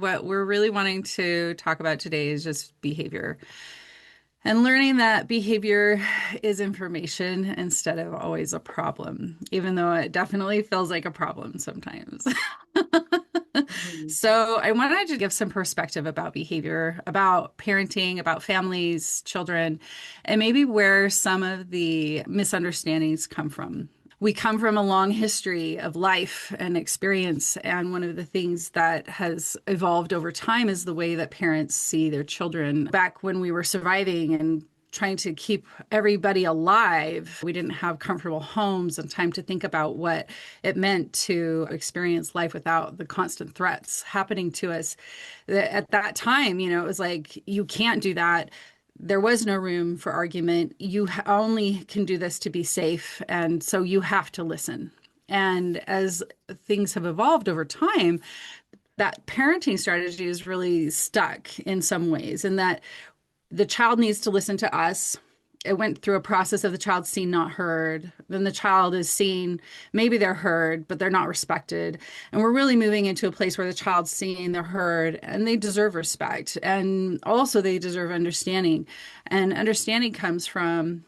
what we're really wanting to talk about today is just behavior and learning that behavior is information instead of always a problem, even though it definitely feels like a problem sometimes. Mhm. So, I wanted to give some perspective about behavior, about parenting, about families, children, and maybe where some of the misunderstandings come from. We come from a long history of life and experience, and one of the things that has evolved over time is the way that parents see their children. Back when we were surviving and trying to keep everybody alive, we didn't have comfortable homes and time to think about what it meant to experience life without the constant threats happening to us. At that time, it was like, you can't do that. There was no room for argument. You only can do this to be safe. And so you have to listen. And as things have evolved over time, that parenting strategy is really stuck in some ways, in that the child needs to listen to us. It went through a process of the child seen, not heard. Then the child is seen, maybe they're heard, but they're not respected. And we're really moving into a place where the child's seen, they're heard, and they deserve respect. And also they deserve understanding. And understanding comes from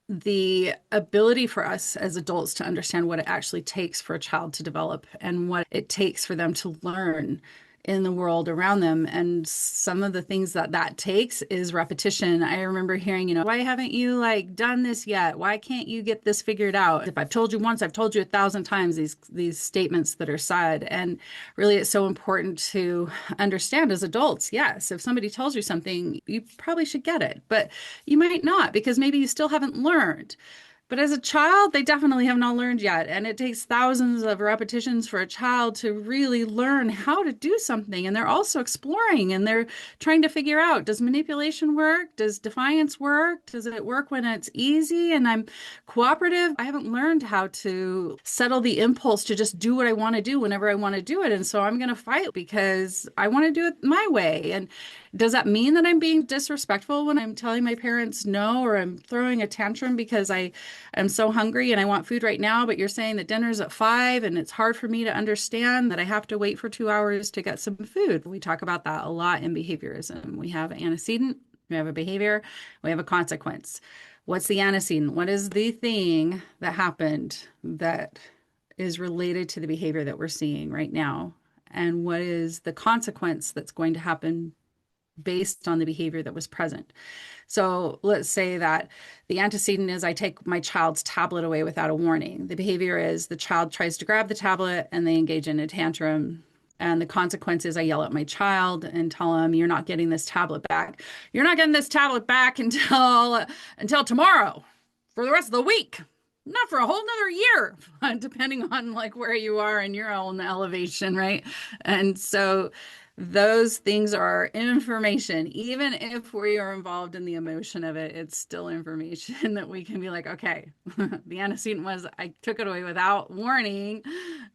the ability for us as adults to understand what it actually takes for a child to develop and what it takes for them to learn in the world around them. And some of the things that that takes is repetition. I remember hearing, why haven't you like done this yet? Why can't you get this figured out? If I've told you once, I've told you 1,000 times, these statements that are said. And really, it's so important to understand as adults. Yes, if somebody tells you something, you probably should get it, but you might not, because maybe you still haven't learned. But as a child, they definitely have not learned yet. And it takes thousands of repetitions for a child to really learn how to do something. And they're also exploring and they're trying to figure out, does manipulation work? Does defiance work? Does it work when it's easy and I'm cooperative? I haven't learned how to settle the impulse to just do what I want to do whenever I want to do it. And so I'm going to fight because I want to do it my way. And does that mean that I'm being disrespectful when I'm telling my parents no, or I'm throwing a tantrum because I'm so hungry and I want food right now, but you're saying that dinner's at 5 and it's hard for me to understand that I have to wait for 2 hours to get some food. We talk about that a lot in behaviorism. We have antecedent, we have a behavior, we have a consequence. What's the antecedent? What is the thing that happened that is related to the behavior that we're seeing right now? And what is the consequence that's going to happen based on the behavior that was present? So let's say that the antecedent is I take my child's tablet away without a warning. The behavior is the child tries to grab the tablet and they engage in a tantrum. And the consequence is I yell at my child and tell him, you're not getting this tablet back. You're not getting this tablet back until tomorrow for the rest of the week. Not for a whole nother year, depending on like where you are in your own elevation, right? And so those things are information. Even if we are involved in the emotion of it, it's still information that we can be like, okay, the antecedent was I took it away without warning.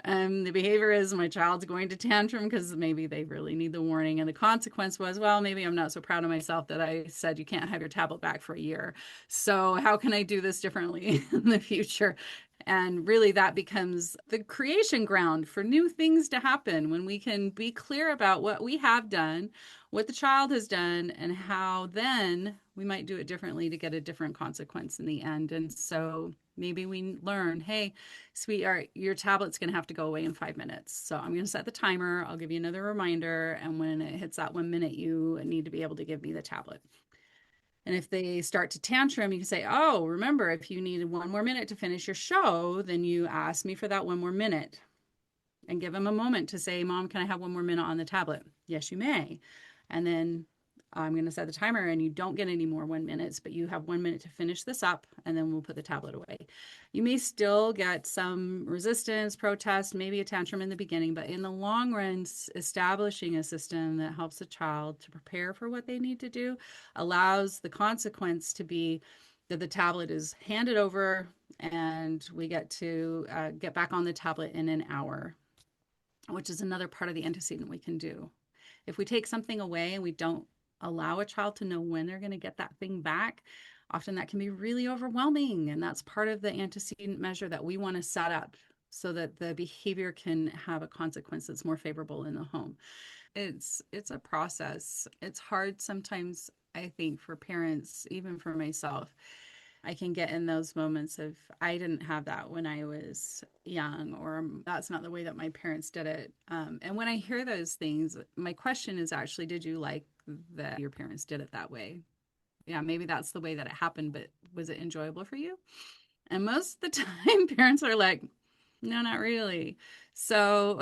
And the behavior is my child's going to tantrum because maybe they really need the warning. And the consequence was, well, maybe I'm not so proud of myself that I said you can't have your tablet back for a year. So how can I do this differently in the future? And really, that becomes the creation ground for new things to happen when we can be clear about what we have done, what the child has done, and how then we might do it differently to get a different consequence in the end. And so maybe we learn, hey, sweetheart, your tablet's going to have to go away in 5 minutes. So I'm going to set the timer. I'll give you another reminder. And when it hits that 1 minute, you need to be able to give me the tablet. And if they start to tantrum, you can say, oh, remember, if you need 1 more minute to finish your show, then you ask me for that 1 more minute, and give them a moment to say, Mom, can I have 1 more minute on the tablet? Yes, you may. And then I'm going to set the timer and you don't get any more 1 minutes, but you have 1 minute to finish this up and then we'll put the tablet away. You may still get some resistance, protest, maybe a tantrum in the beginning, but in the long run, establishing a system that helps the child to prepare for what they need to do allows the consequence to be that the tablet is handed over and we get to get back on the tablet in an hour, which is another part of the antecedent we can do. If we take something away and we don't allow a child to know when they're going to get that thing back, often that can be really overwhelming. And that's part of the antecedent measure that we want to set up so that the behavior can have a consequence that's more favorable in the home. It's a process. It's hard sometimes, I think, for parents, even for myself. I can get in those moments of I didn't have that when I was young, or that's not the way that my parents did it. And when I hear those things, my question is actually, did you like that your parents did it that way? Yeah, maybe that's the way that it happened, but was it enjoyable for you? And most of the time, parents are like, no, not really. So,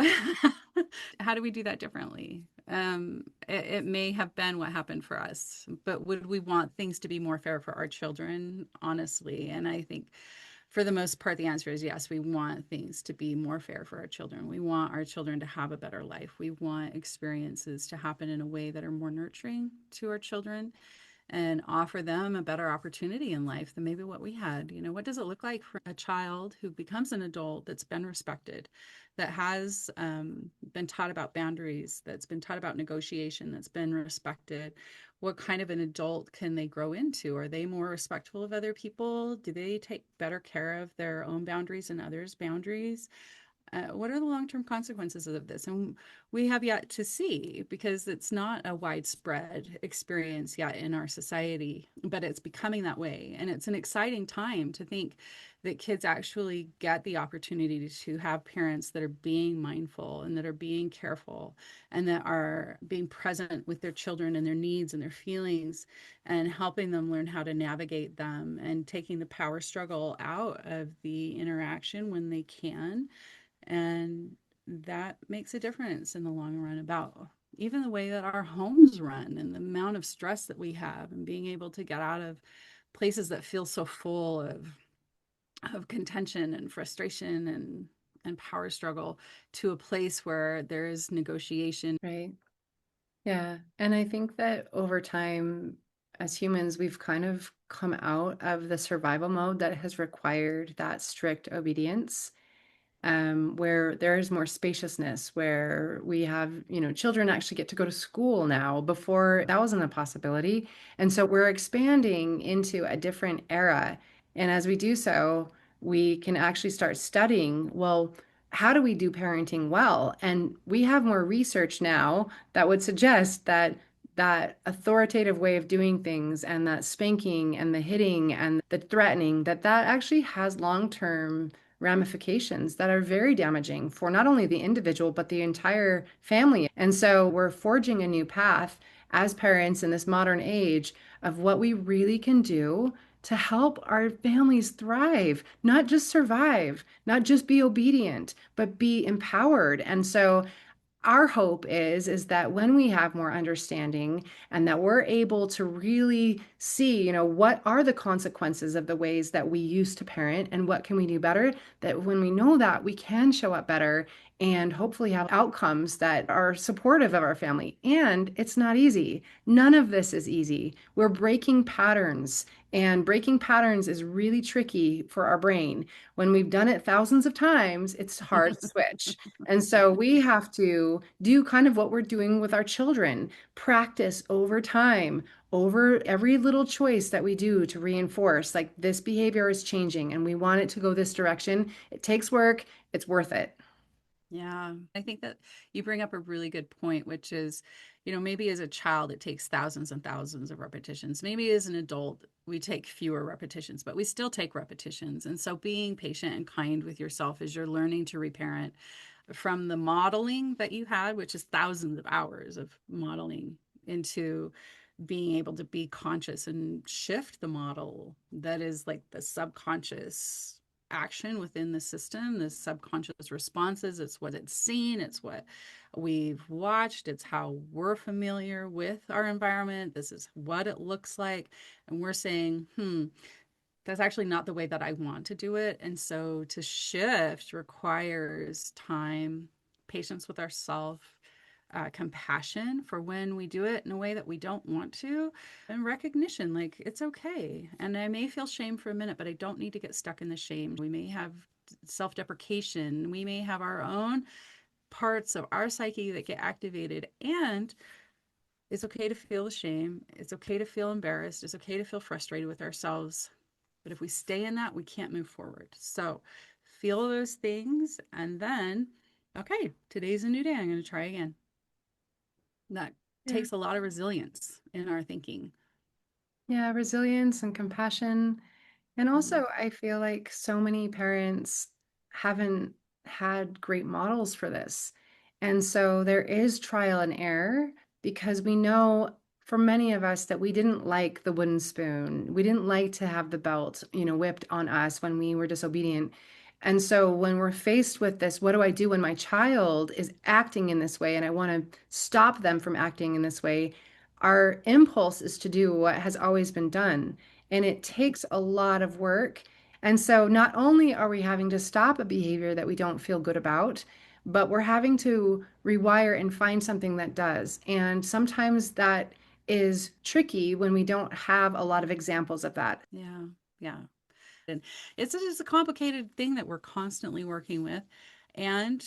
how do we do that differently? It may have been what happened for us, but would we want things to be more fair for our children, honestly? And I think for the most part, the answer is yes. We want things to be more fair for our children. We want our children to have a better life. We want experiences to happen in a way that are more nurturing to our children and offer them a better opportunity in life than maybe what we had. You know, what does it look like for a child who becomes an adult that's been respected, that has been taught about boundaries, that's been taught about negotiation, that's been respected? What kind of an adult can they grow into? Are they more respectful of other people? Do they take better care of their own boundaries and others' boundaries? What are the long-term consequences of this? And we have yet to see, because it's not a widespread experience yet in our society, but it's becoming that way. And it's an exciting time to think that kids actually get the opportunity to have parents that are being mindful and that are being careful and that are being present with their children and their needs and their feelings, and helping them learn how to navigate them, and taking the power struggle out of the interaction when they can. And that makes a difference in the long run, about even the way that our homes run and the amount of stress that we have, and being able to get out of places that feel so full of contention and frustration and power struggle, to a place where there is negotiation. Right. Yeah. And I think that over time, as humans, we've kind of come out of the survival mode that has required that strict obedience, where there is more spaciousness, where we have, children actually get to go to school now. Before that wasn't a possibility. And so we're expanding into a different era. And as we do so, we can actually start studying, well, how do we do parenting well? And we have more research now that would suggest that that authoritative way of doing things, and that spanking and the hitting and the threatening, that actually has long-term ramifications that are very damaging for not only the individual, but the entire family. And so we're forging a new path as parents in this modern age of what we really can do to help our families thrive, not just survive, not just be obedient, but be empowered. And so our hope is that when we have more understanding, and that we're able to really see, what are the consequences of the ways that we used to parent, and what can we do better, that when we know that, we can show up better and hopefully have outcomes that are supportive of our family. And it's not easy. None of this is easy. We're breaking patterns, and breaking patterns is really tricky for our brain. When we've done it thousands of times, it's hard to switch. And so we have to do kind of what we're doing with our children, practice over time, over every little choice that we do, to reinforce like this behavior is changing and we want it to go this direction. It takes work, it's worth it. Yeah, I think that you bring up a really good point, which is, maybe as a child, it takes thousands and thousands of repetitions. Maybe as an adult, we take fewer repetitions, but we still take repetitions. And so being patient and kind with yourself as you're learning to reparent from the modeling that you had, which is thousands of hours of modeling, into being able to be conscious and shift the model that is like the subconscious action within the system, the subconscious responses. It's what it's seen, it's what we've watched, it's how we're familiar with our environment. This is what it looks like. And we're saying, that's actually not the way that I want to do it. And so to shift requires time, patience with ourselves, compassion for when we do it in a way that we don't want to, and recognition like it's okay. And I may feel shame for a minute, but I don't need to get stuck in the shame. We may have self deprecation, we may have our own parts of our psyche that get activated. And it's okay to feel shame. It's okay to feel embarrassed. It's okay to feel frustrated with ourselves. But if we stay in that, we can't move forward. So feel those things, and then, okay, today's a new day. I'm going to try again. That Yeah. takes a lot of resilience in our thinking. Yeah, resilience and compassion. And Mm. also, I feel like so many parents haven't had great models for this. And so there is trial and error because we know for many of us that we didn't like the wooden spoon. We didn't like to have the belt, whipped on us when we were disobedient. And so when we're faced with this, what do I do when my child is acting in this way and I want to stop them from acting in this way? Our impulse is to do what has always been done. And it takes a lot of work. And so not only are we having to stop a behavior that we don't feel good about, but we're having to rewire and find something that does. And sometimes that is tricky when we don't have a lot of examples of that. Yeah, yeah. And it's just a complicated thing that we're constantly working with. And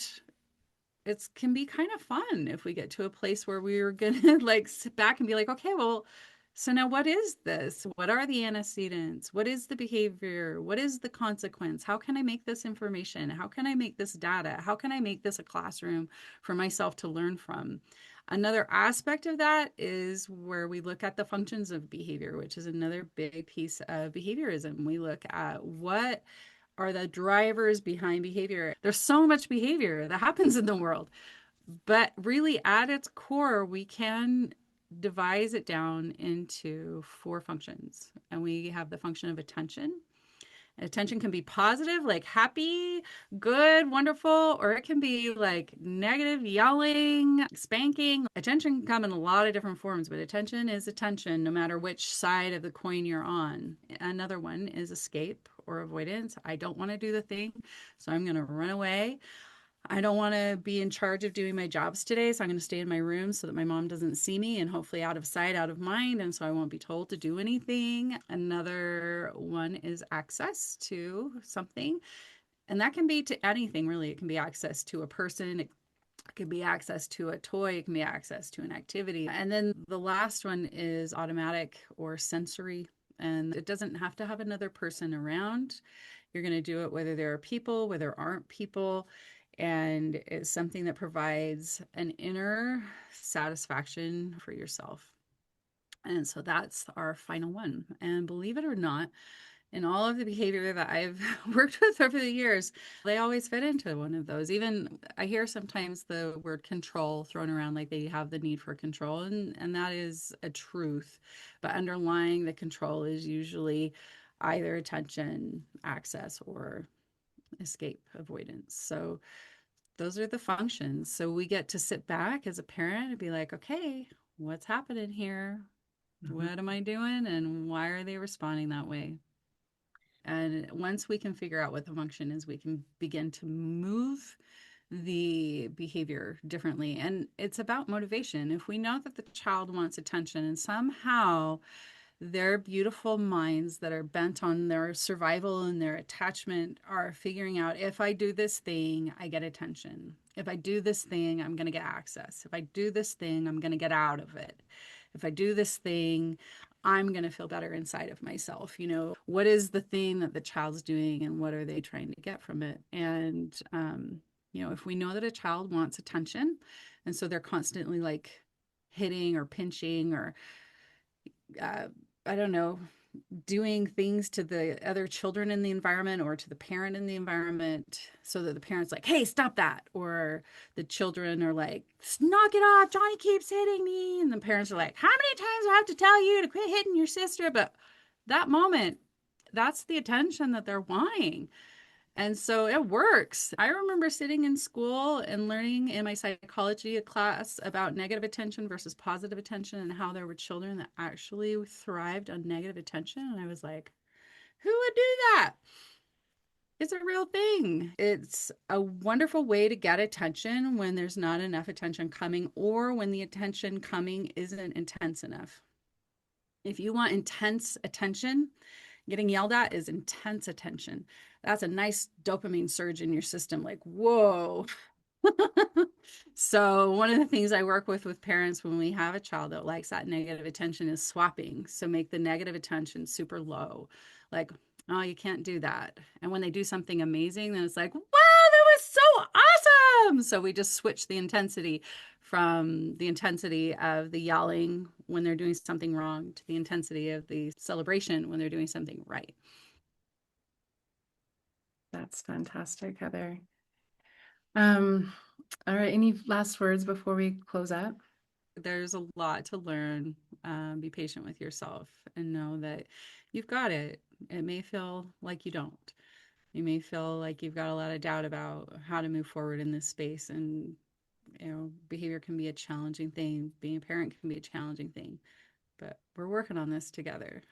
it can be kind of fun if we get to a place where we're gonna like sit back and be like, okay, well, so now what is this? What are the antecedents? What is the behavior? What is the consequence? How can I make this information? How can I make this data? How can I make this a classroom for myself to learn from? Another aspect of that is where we look at the functions of behavior, which is another big piece of behaviorism. We look at what are the drivers behind behavior. There's so much behavior that happens in the world, but really at its core, we can devise it down into four functions. And we have the function of attention. Attention can be positive, like happy, good, wonderful, or it can be like negative, yelling, spanking. Attention can come in a lot of different forms, but attention is attention no matter which side of the coin you're on. Another one is escape or avoidance. I don't want to do the thing, so I'm going to run away. I don't want to be in charge of doing my jobs today, so I'm going to stay in my room so that my mom doesn't see me and hopefully out of sight, out of mind, and so I won't be told to do anything. Another one is access to something, and that can be to anything really. It can be access to a person, it could be access to a toy, it can be access to an activity. And then the last one is automatic or sensory, and it doesn't have to have another person around. You're going to do it whether there are people, whether there aren't people. And it's something that provides an inner satisfaction for yourself. And so that's our final one. And believe it or not, in all of the behavior that I've worked with over the years, they always fit into one of those. Even I hear sometimes the word control thrown around like they have the need for control, and that is a truth. But underlying the control is usually either attention, access, or escape avoidance. So those are the functions. So we get to sit back as a parent and be like, okay, what's happening here? Mhm. What am I doing? And why are they responding that way? And once we can figure out what the function is, we can begin to move the behavior differently. And it's about motivation. If we know that the child wants attention and somehow their beautiful minds that are bent on their survival and their attachment are figuring out if I do this thing, I get attention. If I do this thing, I'm going to get access. If I do this thing, I'm going to get out of it. If I do this thing, I'm going to feel better inside of myself. What is the thing that the child's doing and what are they trying to get from it? And, if we know that a child wants attention, and so they're constantly like hitting or pinching or uh, I don't know, doing things to the other children in the environment or to the parent in the environment so that the parent's like, hey, stop that. Or the children are like, knock it off. Johnny keeps hitting me. And the parents are like, how many times do I have to tell you to quit hitting your sister? But that moment, that's the attention that they're wanting. And so it works. I remember sitting in school and learning in my psychology class about negative attention versus positive attention and how there were children that actually thrived on negative attention. And I was like, who would do that? It's a real thing. It's a wonderful way to get attention when there's not enough attention coming or when the attention coming isn't intense enough. If you want intense attention, getting yelled at is intense attention. That's a nice dopamine surge in your system. Like, whoa. So, one of the things I work with parents when we have a child that likes that negative attention is swapping. So, make the negative attention super low. Like, Oh, you can't do that. And when they do something amazing, then it's like, wow, that was so awesome. So we just switch the intensity from the intensity of the yelling when they're doing something wrong to the intensity of the celebration when they're doing something right. That's fantastic, Heather. Um, all right, any last words before we close up? There's a lot to learn. Be patient with yourself and know that you've got it. It may feel like you don't. You may feel like you've got a lot of doubt about how to move forward in this space. And, behavior can be a challenging thing. Being a parent can be a challenging thing. But we're working on this together.